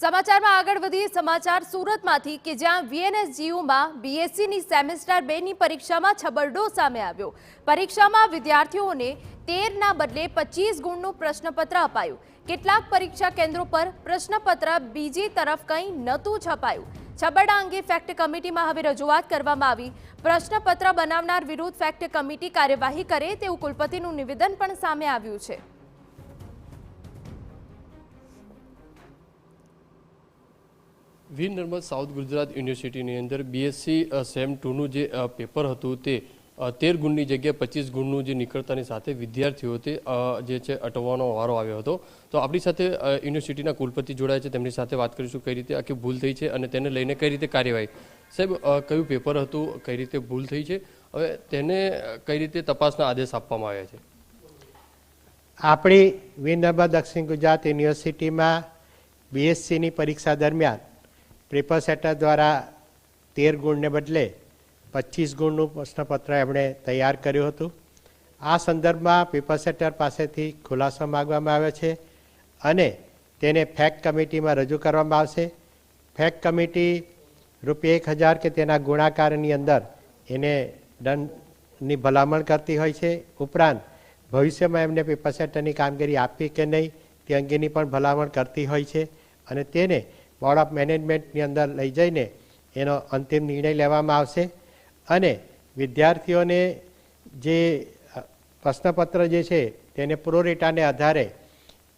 સમાચારમાં આગળ વધીએ સમાચાર સુરતમાંથી કે જ્યાં વીએનએસજીયુમાં બીએસસીની સેમેસ્ટર 2 ની પરીક્ષામાં છબરડો સામે આવ્યો। પરીક્ષામાં વિદ્યાર્થીઓને 13 ના બદલે 25 ગુણનું પ્રશ્નપત્ર અપાયું। કેટલાક પરીક્ષા કેન્દ્રો પર પ્રશ્નપત્ર બીજી તરફ કંઈ નહોતું છપાયું। છબરડા અંગે ફેક્ટ કમિટીમાં હવે રજૂઆત કરવામાં આવી। પ્રશ્નપત્ર બનાવનાર વિરુદ્ધ ફેક્ટ કમિટી કાર્યવાહી કરે તેવું કુલપતિનું નિવેદન પણ સામે આવ્યું છે। વીર નર્મદ સાઉથ ગુજરાત યુનિવર્સિટીની અંદર બીએસસી સેમ 2નું જે પેપર હતું તે 13 ગુણની જગ્યાએ 25 ગુણનું જે નીકળતાની સાથે વિદ્યાર્થીઓ તે જે છે અટવાનો વારો આવ્યો હતો। તો આપણી સાથે યુનિવર્સિટીના કુલપતિ જોડાયા છે, તેમની સાથે વાત કરીશું કઈ રીતે આખી ભૂલ થઈ છે અને તેને લઈને કઈ રીતે કાર્યવાહી। સાહેબ, કયું પેપર હતું, કઈ રીતે ભૂલ થઈ છે, હવે તેને કઈ રીતે તપાસના આદેશ આપવામાં આવ્યા છે? આપણી વીર નર્મદ દક્ષિણ ગુજરાત યુનિવર્સિટીમાં બીએસસીની પરીક્ષા દરમિયાન પેપર સેટર દ્વારા 13 ગુણને બદલે 25 ગુણનું પ્રશ્નપત્ર એમણે તૈયાર કર્યું હતું। આ સંદર્ભમાં પેપર સેટર પાસેથી ખુલાસો માગવામાં આવ્યો છે અને તેને ફેક્ટ કમિટીમાં રજૂ કરવામાં આવશે। ફેક્ટ કમિટી ₹1000 કે તેના ગુણાકારની અંદર એને દંડની ભલામણ કરતી હોય છે। ઉપરાંત ભવિષ્યમાં એમને પેપર સેટરની કામગીરી આપવી કે નહીં તે અંગેની પણ ભલામણ કરતી હોય છે અને તેને બોર્ડ ઓફ મેનેજમેન્ટની અંદર લઈ જઈને એનો અંતિમ નિર્ણય લેવામાં આવશે અને વિદ્યાર્થીઓને જે પ્રશ્નપત્ર જે છે તેને પ્રોરેટાને આધારે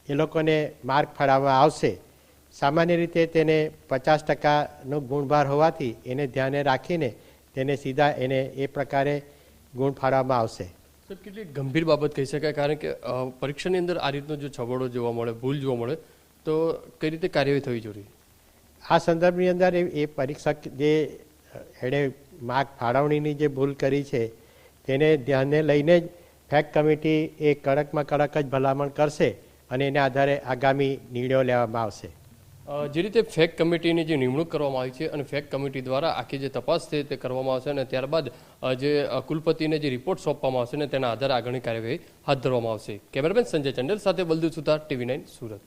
એ લોકોને માર્ક ફાળવવામાં આવશે। સામાન્ય રીતે તેને 50%નો ગુણભાર હોવાથી એને ધ્યાને રાખીને તેને સીધા એને એ પ્રકારે ગુણ ફાળવવામાં આવશે। સાહેબ, કેટલી ગંભીર બાબત કહી શકાય, કારણ કે પરીક્ષાની અંદર આ રીતનો જો છબરડો જોવા મળે, ભૂલ જોવા મળે તો કઈ રીતે કાર્યવાહી થવી જોઈએ? આ સંદર્ભની અંદર એ પરીક્ષક જે એણે માર્ક ફાળવણીની જે ભૂલ કરી છે તેને ધ્યાને લઈને જ ફેક્ટ કમિટી એ કડકમાં કડક જ ભલામણ કરશે અને એના આધારે આગામી નિર્ણયો લેવામાં આવશે। જે રીતે ફેક્ટ કમિટીની જે નિમણૂક કરવામાં આવી છે અને ફેક્ટ કમિટી દ્વારા આખી જે તપાસ છે તે કરવામાં આવશે અને ત્યારબાદ જે કુલપતિને જે રિપોર્ટ સોંપવામાં આવશે ને તેના આધારે આગળની કાર્યવાહી હાથ ધરવામાં આવશે। કેમેરામેન સંજય ચંડેલ સાથે બલદુ સુતાર, TV9 સુરત।